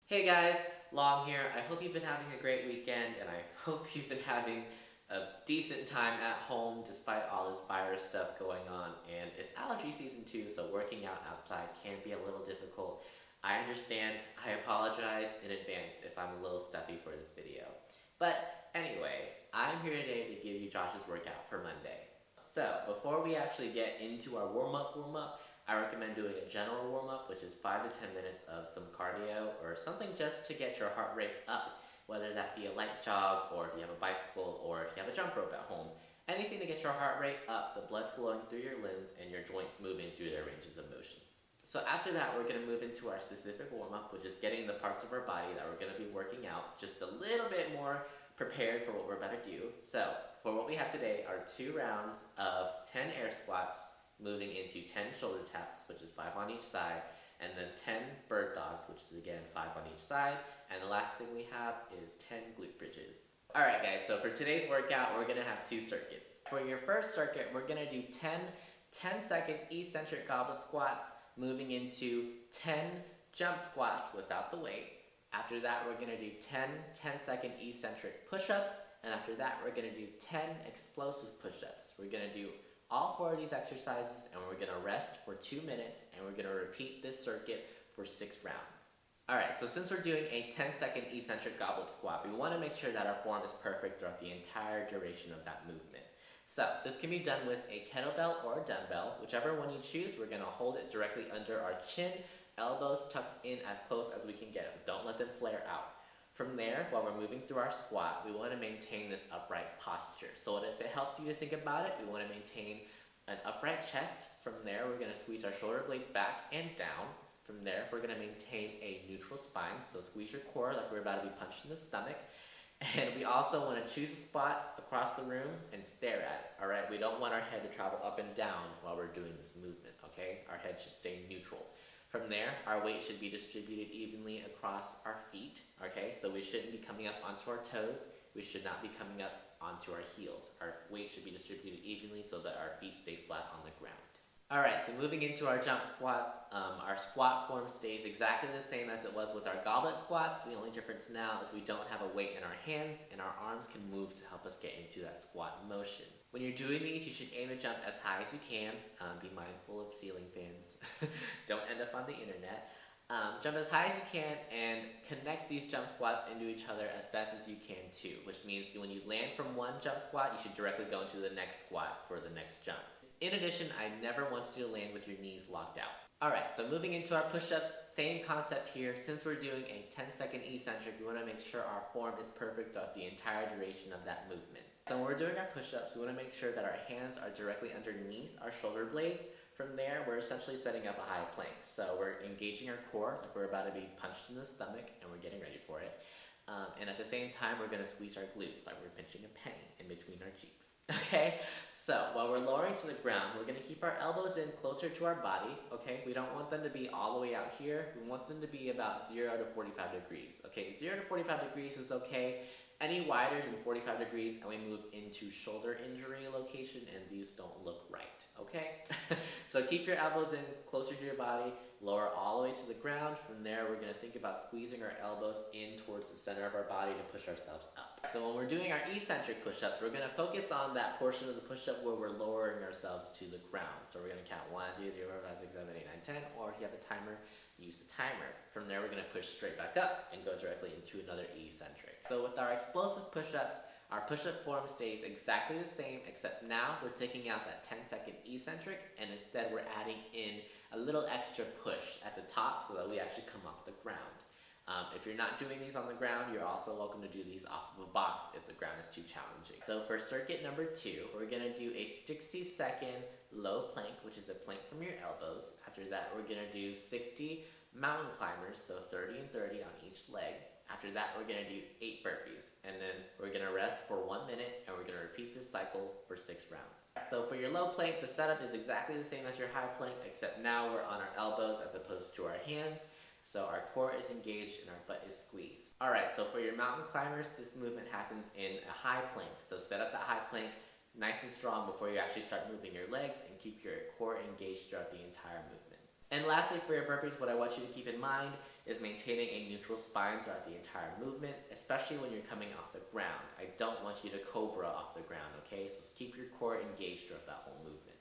Hey guys, Long here. I hope you've been having a great weekend and I hope you've been having a decent time at home despite all this virus stuff going on. And it's allergy season too, so working out outside can be a little difficult. I understand. I apologize in advance if I'm a little stuffy for this video. But anyway, I'm here today to give you Josh's workout for Monday. So before we actually get into our warm-up, I recommend doing a general warm-up, which is 5 to 10 minutes of some cardio or something just to get your heart rate up, whether that be a light jog or if you have a bicycle or if you have a jump rope at home. Anything to get your heart rate up, the blood flowing through your limbs and your joints moving through their ranges of motion. So after that, we're going to move into our specific warm-up, which is getting the parts of our body that we're going to be working out just a little bit more prepared for what we're about to do. So for what we have today are 2 rounds of 10 air squats, moving into 10 shoulder taps, which is 5 on each side, and then 10 bird dogs, which is again 5 on each side, and the last thing we have is 10 glute bridges. Alright guys, so for today's workout, we're going to have 2 circuits. For your first circuit, we're going to do 10-second eccentric goblet squats, moving into 10 jump squats without the weight. After that, we're going to do 10-second eccentric push-ups, and after that, we're going to do 10 explosive push-ups. We're going to do all 4 of these exercises, and we're going to rest for 2 minutes, and we're going to repeat this circuit for 6 rounds. Alright, so since we're doing a 10-second eccentric goblet squat, we want to make sure that our form is perfect throughout the entire duration of that movement. So this can be done with a kettlebell or a dumbbell. Whichever one you choose, we're going to hold it directly under our chin, elbows tucked in as close as we can get them. Don't let them flare out. From there, while we're moving through our squat, we want to maintain this upright posture. So if it helps you to think about it, we want to maintain an upright chest. From there, we're going to squeeze our shoulder blades back and down. From there, we're going to maintain a neutral spine. So squeeze your core like we're about to be punched in the stomach. And we also want to choose a spot across the room and stare at it, all right? We don't want our head to travel up and down while we're doing this movement, okay? Our head should stay neutral. From there, our weight should be distributed evenly across our feet, okay? So we shouldn't be coming up onto our toes. We should not be coming up onto our heels. Our weight should be distributed evenly so that our feet stay flat on the ground. Alright, so moving into our jump squats, our squat form stays exactly the same as it was with our goblet squats. The only difference now is we don't have a weight in our hands and our arms can move to help us get into that squat motion. When you're doing these, you should aim to jump as high as you can. Be mindful of ceiling fans. Don't end up on the internet. Jump as high as you can and connect these jump squats into each other as best as you can too, which means when you land from one jump squat, you should directly go into the next squat for the next jump. In addition, I never want you to land with your knees locked out. Alright, so moving into our push-ups, same concept here. Since we're doing a 10-second eccentric, we want to make sure our form is perfect throughout the entire duration of that movement. So when we're doing our push-ups, we want to make sure that our hands are directly underneath our shoulder blades. From there, we're essentially setting up a high plank. So we're engaging our core like we're about to be punched in the stomach, and we're getting ready for it. And at the same time, we're going to squeeze our glutes like we're pinching a penny in between our cheeks. Okay? So while we're lowering to the ground, we're going to keep our elbows in closer to our body. Okay? We don't want them to be all the way out here. We want them to be about 0 to 45 degrees. Okay? 0 to 45 degrees is okay. Any wider than 45 degrees, and we move into shoulder injury location, and these don't look right. Okay? So keep your elbows in closer to your body, lower all the way to the ground. From there, we're going to think about squeezing our elbows in towards the center of our body to push ourselves up. So when we're doing our eccentric push-ups, we're going to focus on that portion of the push-up where we're lowering ourselves to the ground. So we're going to count 1, 2, 3, 4, 5, 6, 7, 8, 9, 10, or if you have a timer, use the timer. From there, we're going to push straight back up and go directly into another eccentric. So with our explosive push-ups, our push-up form stays exactly the same, except now we're taking out that 10-second eccentric, and instead we're adding in a little extra push at the top so that we actually come off the ground. If you're not doing these on the ground, you're also welcome to do these off of a box if the ground is too challenging. So for circuit number 2, we're going to do a 60-second low plank, which is a plank from your elbows. After that, we're going to do 60 mountain climbers, so 30 and 30 on each leg. After that, we're going to do 8 burpees, and then we're going to rest for 1 minute, and we're going to repeat this cycle for 6 rounds. So for your low plank, the setup is exactly the same as your high plank, except now we're on our elbows as opposed to our hands. So our core is engaged and our butt is squeezed. Alright, so for your mountain climbers, this movement happens in a high plank. So set up that high plank nice and strong before you actually start moving your legs, and keep your core engaged throughout the entire movement. And lastly, for your burpees, what I want you to keep in mind is maintaining a neutral spine throughout the entire movement, especially when you're coming off the ground. I don't want you to cobra off the ground, okay? So keep your core engaged throughout that whole movement.